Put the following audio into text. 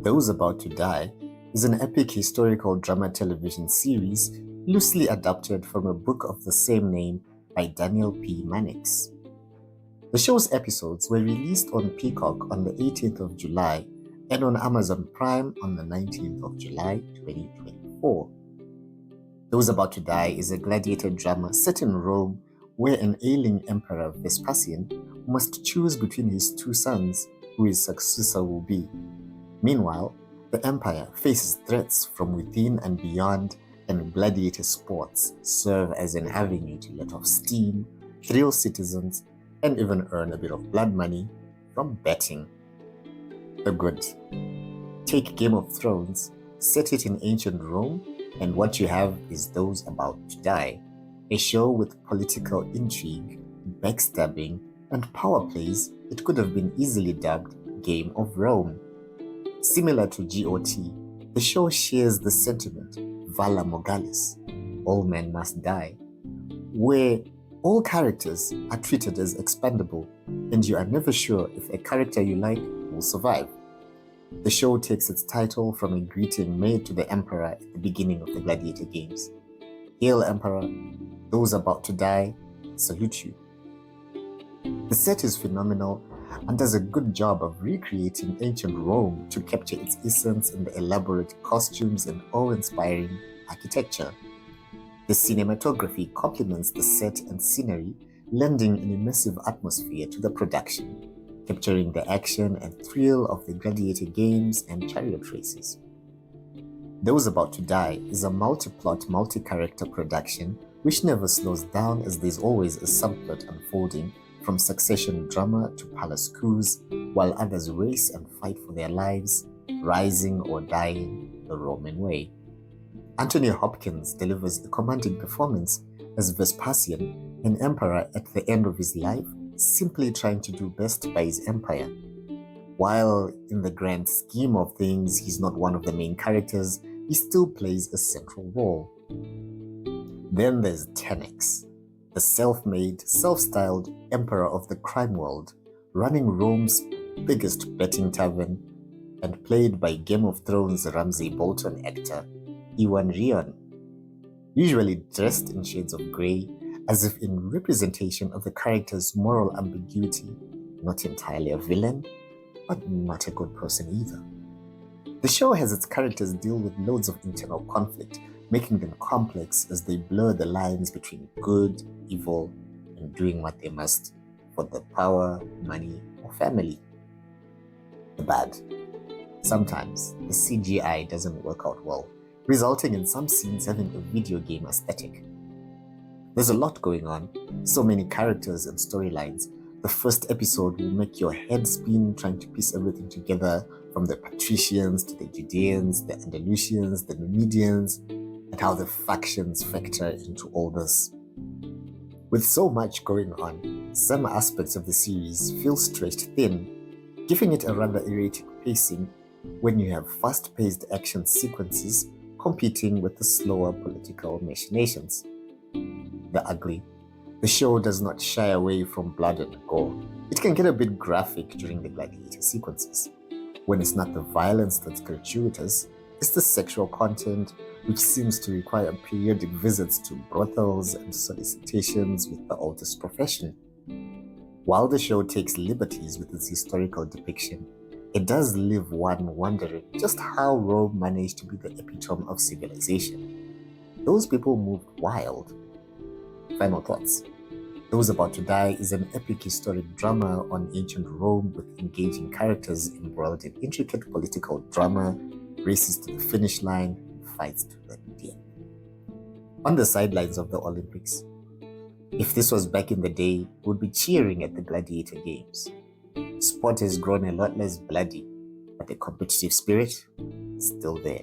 Those About to Die is an epic historical drama television series loosely adapted from a book of the same name by Daniel P. Mannix. The show's episodes were released on Peacock on the 18th of July and on Amazon Prime on the 19th of July 2024. Those About to Die is a gladiator drama set in Rome where an ailing emperor Vespasian must choose between his two sons who his successor will be. Meanwhile, the empire faces threats from within and beyond, and gladiator sports serve as an avenue to let off steam, thrill citizens, and even earn a bit of blood money from betting. The good. Take Game of Thrones, set it in ancient Rome, and what you have is Those About to Die, a show with political intrigue, backstabbing, and power plays. It could have been easily dubbed Game of Rome. Similar to GOT, the show shares the sentiment Vala Mogalis, all men must die, where all characters are treated as expendable and you are never sure if a character you like will survive. The show takes its title from a greeting made to the emperor at the beginning of the Gladiator games. Hail Emperor, those about to die, salute you. The set is phenomenal and does a good job of recreating ancient Rome to capture its essence in the elaborate costumes and awe-inspiring architecture. The cinematography complements the set and scenery, lending an immersive atmosphere to the production, capturing the action and thrill of the gladiator games and chariot races. Those About to Die is a multi-plot, multi-character production which never slows down as there's always a subplot unfolding, from succession drama to palace coups, while others race and fight for their lives, rising or dying the Roman way. Anthony Hopkins delivers a commanding performance as Vespasian, an emperor at the end of his life, simply trying to do best by his empire. While in the grand scheme of things he's not one of the main characters, he still plays a central role. Then there's Tenax, the self-made, self-styled emperor of the crime world, running Rome's biggest betting tavern, and played by Game of Thrones Ramsay Bolton actor Iwan Rheon, usually dressed in shades of grey, as if in representation of the character's moral ambiguity, not entirely a villain, but not a good person either. The show has its characters deal with loads of internal conflict, making them complex as they blur the lines between good, evil, and doing what they must for the power, money, or family. The bad. Sometimes the CGI doesn't work out well, resulting in some scenes having a video game aesthetic. There's a lot going on, so many characters and storylines. The first episode will make your head spin trying to piece everything together, from the patricians to the Judeans, the Andalusians, the Numidians, and how the factions factor into all this. With so much going on, some aspects of the series feel stretched thin, giving it a rather erratic pacing when you have fast-paced action sequences competing with the slower political machinations. The ugly. The show does not shy away from blood and gore. It can get a bit graphic during the gladiator sequences. When it's not the violence that's gratuitous, it's the sexual content, which seems to require periodic visits to brothels and solicitations with the oldest profession. While the show takes liberties with its historical depiction, it does leave one wondering just how Rome managed to be the epitome of civilization. Those people moved wild. Final thoughts. Those About to Die is an epic historic drama on ancient Rome with engaging characters embroiled in intricate political drama, races to the finish line, and fights to the end. On the sidelines of the Olympics, if this was back in the day, we would be cheering at the Gladiator games. Sport has grown a lot less bloody, but the competitive spirit is still there.